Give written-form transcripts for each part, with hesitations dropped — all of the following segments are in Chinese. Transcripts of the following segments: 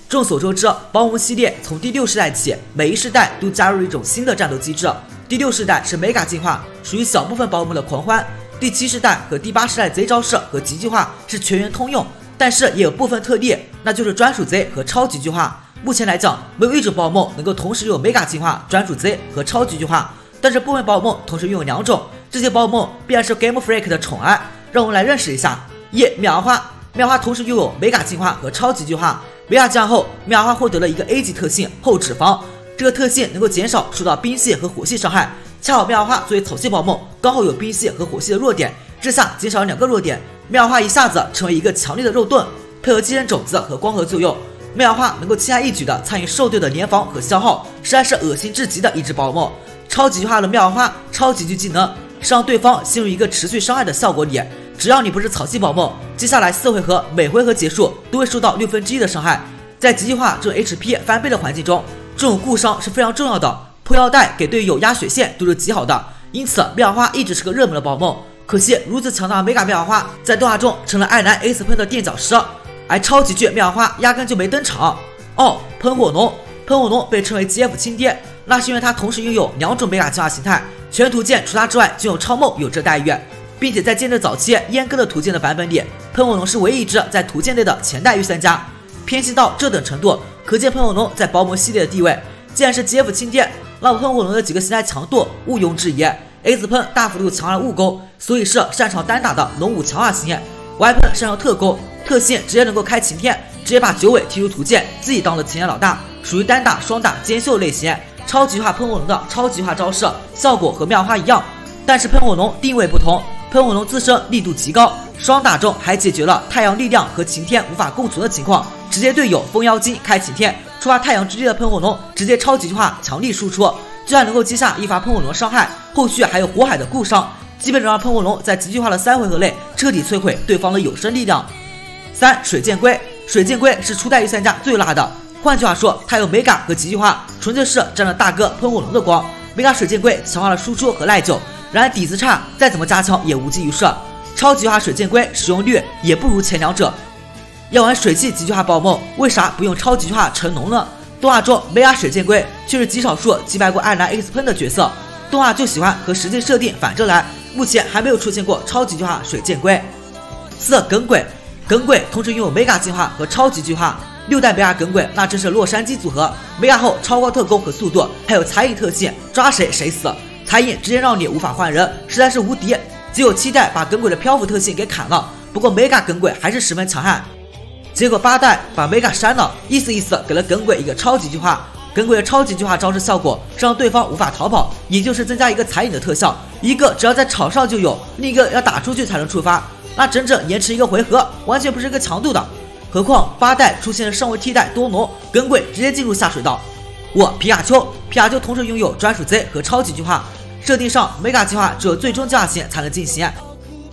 众所周知，宝可梦系列从第6世代起，每一世代都加入一种新的战斗机制。第6世代是 Mega 进化，属于小部分宝可梦的狂欢；第7世代和第8世代贼招式和极进化是全员通用，但是也有部分特例，那就是专属贼和超级进化。目前来讲，没有一种宝可梦能够同时拥有 Mega 进化、专属贼和超级进化，但是部分宝可梦同时拥有2种，这些宝可梦必然是 Game Freak 的宠爱。让我们来认识一下。妙花，妙花同时拥有 Mega 进化和超级进化。Mega 进化后，妙花获得了一个 A 级特性厚脂肪，这个特性能够减少受到冰系和火系伤害。恰好妙花作为草系宝可梦，刚好有冰系和火系的弱点，这下减少了2个弱点，妙花一下子成为一个强烈的肉盾，配合寄生种子和光合作用，妙花能够轻而易举的参与兽队的联防和消耗，实在是恶心至极的一只宝可梦。超级进化的妙花超级巨技能是让对方陷入一个持续伤害的效果里，只要你不是草系宝可梦，接下来4回合每回合结束都会受到1/6的伤害。在极进化这种 HP 翻倍的环境中，这种固伤是非常重要的，破腰带给队友压血线都是极好的，因此妙花一直是个热门的宝可梦。可惜如此强大的 Mega 妙花在动画中成了爱男 Ace 喷的垫脚石，而超级巨妙花压根就没登场。喷火龙被称为 GF 亲爹，那是因为它同时拥有2种 Mega 进化形态，全图鉴除它之外仅有超梦有这待遇，并且在剑阵早期阉割的图鉴的版本里，喷火龙是唯一一只在图鉴内的前代御三家，偏心到这等程度，可见喷火龙在宝可梦系列的地位。既然是 GF 亲爹，那喷火龙的几个形态强度毋庸置疑。Ace 喷大幅度强化了物攻，所以是擅长单打的龙武强化型。Y 喷擅长特攻，特性直接能够开擎天，直接把九尾踢出图鉴，自己当了擎天老大，属于单打双打兼秀类型。超级化喷火龙的超级化招式效果和妙花一样，但是喷火龙定位不同，喷火龙自身力度极高，双打中还解决了太阳力量和擎天无法共存的情况，直接队友风妖精开擎天，触发太阳之力的喷火龙直接超级化强力输出，就算能够击下一发喷火龙伤害，后续还有火海的固伤，基本能让喷火龙在极进化的3回合内彻底摧毁对方的有生力量。3. 水箭龟是初代御三家最辣的，换句话说，它有 Mega 和极进化，纯粹是沾了大哥喷火龙的光。Mega 水箭龟强化了输出和耐久，然而底子差，再怎么加强也无济于事。超级化水箭龟使用率也不如前2者。要玩水系极进化宝可梦，为啥不用超级化成龙呢？动画中 Mega 水箭龟却是极少数击败过爱男 Ace 喷的角色，动画就喜欢和实际设定反着来，目前还没有出现过超级进化水箭龟。4. 耿鬼同时拥有 Mega 进化和超级进化，6代 Mega 耿鬼那真是洛杉矶组合， Mega 后超高特攻和速度，还有残影特性，抓谁谁死，残影直接让你无法换人，实在是无敌。只有7代把耿鬼的漂浮特性给砍了，不过 Mega 耿鬼还是十分强悍。结果8代把 Mega 删了，意思给了耿鬼一个超级进化。耿鬼的超级进化招式效果是让对方无法逃跑，也就是增加一个残影的特效，一个只要在场上就有，另一个要打出去才能触发，那整整延迟1个回合，完全不是一个强度的。何况8代出现了上位替代多农，耿鬼直接进入下水道。皮卡丘同时拥有专属贼和超级进化，设定上 Mega 进化只有最终进化型才能进行，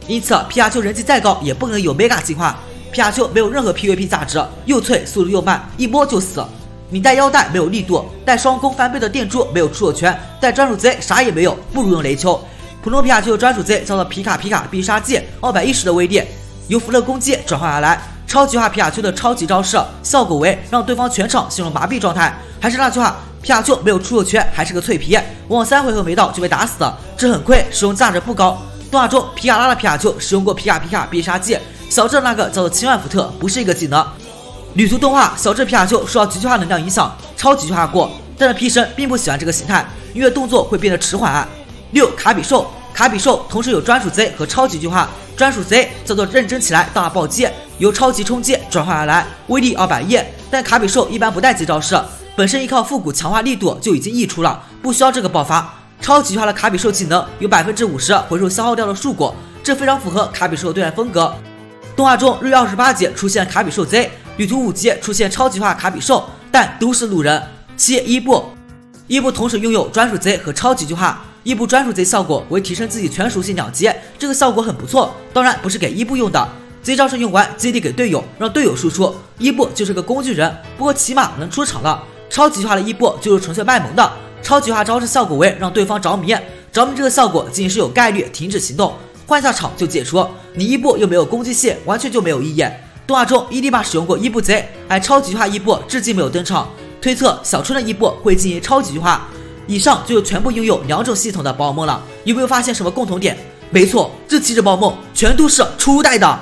因此皮卡丘人气再高也不能有 Mega 进化。皮卡丘没有任何 PVP 价值，又脆速度又慢，一摸就死。你带腰带没有力度，带双攻翻倍的电珠没有出手权，带专属贼啥也没有，不如用雷丘。普通皮卡丘的专属贼遭到皮卡必杀技210的威力，由福勒攻击转换而来。超级化皮卡丘的超级招式效果为让对方全场陷入麻痹状态。还是那句话，皮卡丘没有出手权，还是个脆皮，往往3回合没到就被打死了，这很亏，使用价值不高。动画中皮卡拉的皮卡丘使用过皮卡必杀技，小智那个叫做千万伏特，不是一个技能。旅途动画小智皮卡丘受到极巨化能量影响，超级巨化过，但是皮神并不喜欢这个形态，因为动作会变得迟缓。6. 卡比兽同时有专属贼和超级巨化，专属贼叫做认真起来大暴击，由超级冲击转换而来，威力210，但卡比兽一般不带极招式，本身依靠复古强化力度就已经溢出了，不需要这个爆发。超级巨化的卡比兽技能有 50% 回收消耗掉的树果，这非常符合卡比兽的对战风格。动画中6月28集出现卡比兽贼，旅途5集出现超级化卡比兽，但都是路人。7. 伊布同时拥有专属贼和超级巨化，伊布专属贼效果为提升自己全属性2级，这个效果很不错，当然不是给伊布用的，贼招式用完接力给队友，让队友输出。伊布就是个工具人，不过起码能出场了。超级化的伊布就是纯粹卖萌的，超级化招式效果为让对方着迷这个效果仅仅是有概率停止行动，换下场就解除，你伊布又没有攻击性，完全就没有意义。动画中伊利巴使用过伊布贼，而超级化伊布至今没有登场，推测小春的伊布会进行超级化。以上就全部拥有2种系统的宝可梦了，有没有发现什么共同点？没错，这7只宝可梦全都是初代的。